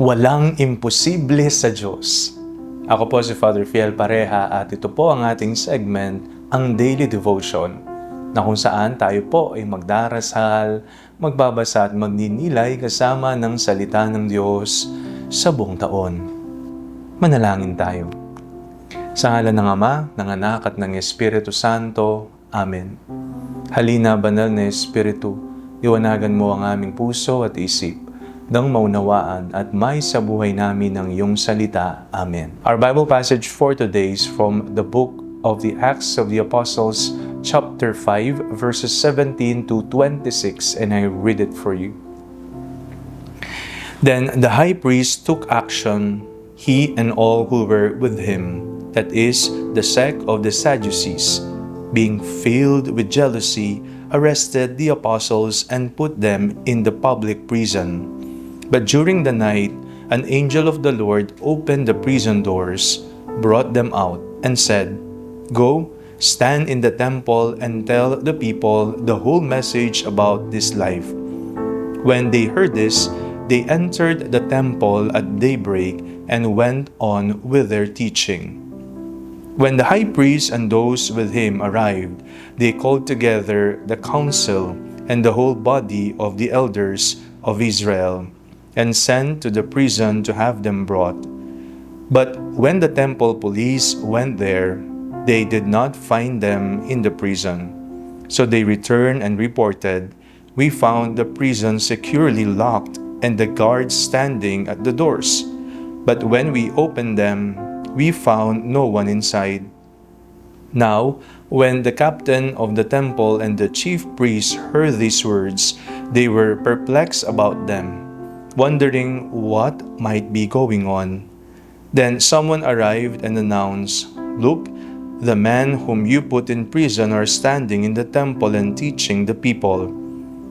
Walang imposible sa Diyos. Ako po si Father Fiel Pareha at ito po ang ating segment, ang Daily Devotion, na kung saan tayo po ay magdarasal, magbabasa at magninilay kasama ng salita ng Diyos sa buong taon. Manalangin tayo. Sa ngalan ng Ama, ng Anak at ng Espiritu Santo. Amen. Halina, banal na Espiritu, liwanagan mo ang aming puso at isip, nang maunawaan at may sa buhay namin ng iyong salita. Amen. Our Bible passage for today is from the book of the Acts of the Apostles, chapter 5, verses 17 to 26, and I read it for you. Then the high priest took action, he and all who were with him, that is, the sect of the Sadducees, being filled with jealousy, arrested the apostles and put them in the public prison. But during the night, an angel of the Lord opened the prison doors, brought them out, and said, "Go, stand in the temple and tell the people the whole message about this life." When they heard this, they entered the temple at daybreak and went on with their teaching. When the high priest and those with him arrived, they called together the council and the whole body of the elders of Israel, and sent to the prison to have them brought. But when the temple police went there, they did not find them in the prison. So they returned and reported, "We found the prison securely locked and the guards standing at the doors. But when we opened them, we found no one inside." Now, when the captain of the temple and the chief priests heard these words, they were perplexed about them, wondering what might be going on. Then someone arrived and announced, "Look, the men whom you put in prison are standing in the temple and teaching the people."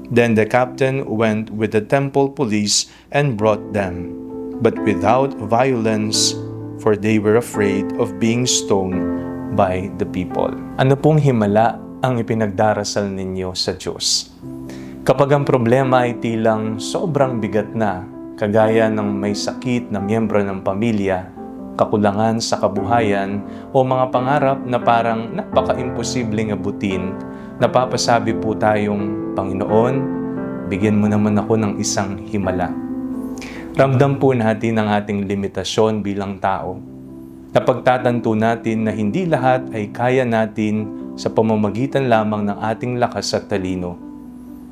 Then the captain went with the temple police and brought them, but without violence, for they were afraid of being stoned by the people. Ano pong himala ang ipinagdarasal ninyo sa Diyos? Kapag ang problema ay tilang sobrang bigat na, kagaya ng may sakit na miyembro ng pamilya, kakulangan sa kabuhayan, o mga pangarap na parang napaka-imposibleng abutin, napapasabi po tayong, "Panginoon, bigyan mo naman ako ng isang himala." Ramdam po natin ang ating limitasyon bilang tao. Napagtatanto natin na hindi lahat ay kaya natin sa pamamagitan lamang ng ating lakas at talino.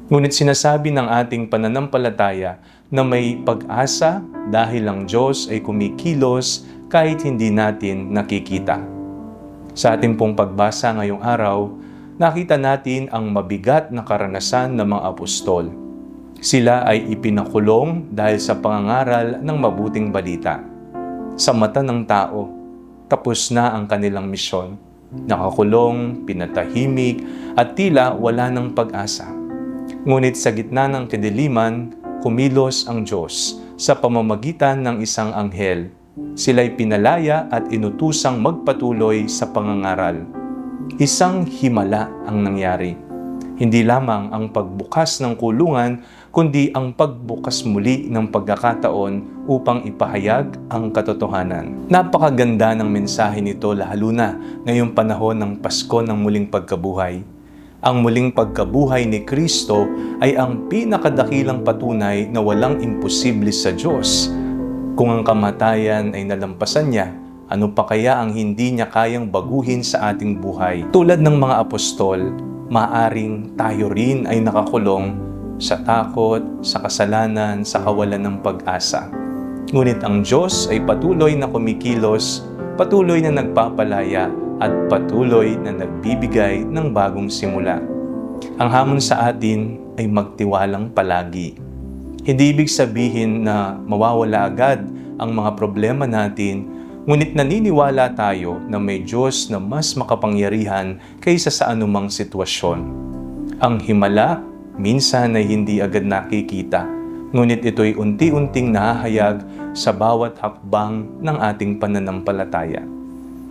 Ngunit sinasabi ng ating pananampalataya na may pag-asa dahil ang Diyos ay kumikilos kahit hindi natin nakikita. Sa ating pong pagbasa ngayong araw, nakita natin ang mabigat na karanasan ng mga apostol. Sila ay ipinakulong dahil sa pangangaral ng mabuting balita. Sa mata ng tao, tapos na ang kanilang misyon. Nakakulong, pinatahimik, at tila wala ng pag-asa. Ngunit sa gitna ng kadiliman, kumilos ang Diyos sa pamamagitan ng isang anghel. Sila'y pinalaya at inutusang magpatuloy sa pangangaral. Isang himala ang nangyari. Hindi lamang ang pagbukas ng kulungan, kundi ang pagbukas muli ng pagkakataon upang ipahayag ang katotohanan. Napakaganda ng mensahe nito lalo na ngayong panahon ng Pasko ng muling pagkabuhay. Ang muling pagkabuhay ni Kristo ay ang pinakadakilang patunay na walang imposible sa Diyos. Kung ang kamatayan ay nalampasan niya, ano pa kaya ang hindi niya kayang baguhin sa ating buhay? Tulad ng mga apostol, maaring tayo rin ay nakakulong sa takot, sa kasalanan, sa kawalan ng pag-asa. Ngunit ang Diyos ay patuloy na kumikilos, patuloy na nagpapalaya, at patuloy na nagbibigay ng bagong simula. Ang hamon sa atin ay magtiwalang palagi. Hindi ibig sabihin na mawawala agad ang mga problema natin, ngunit naniniwala tayo na may Diyos na mas makapangyarihan kaysa sa anumang sitwasyon. Ang himala minsan ay hindi agad nakikita, ngunit ito'y unti-unting nahahayag sa bawat hakbang ng ating pananampalataya.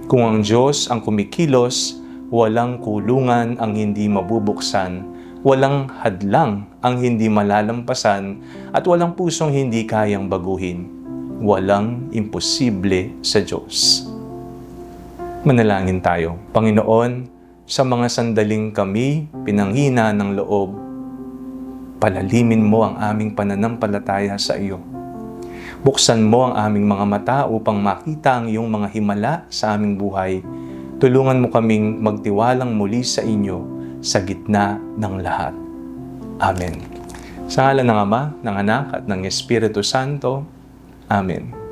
Kung ang Diyos ang kumikilos, walang kulungan ang hindi mabubuksan, walang hadlang ang hindi malalampasan, at walang pusong hindi kayang baguhin. walang imposible sa Diyos. Manalangin tayo. Panginoon, sa mga sandaling kami pinanghina ng loob, palalimin mo ang aming pananampalataya sa iyo. Buksan mo ang aming mga mata upang makita ang iyong mga himala sa aming buhay. Tulungan mo kaming magtiwalang muli sa inyo sa gitna ng lahat. Amen. Sa ngalan ng Ama, ng Anak, at ng Espiritu Santo. Amen.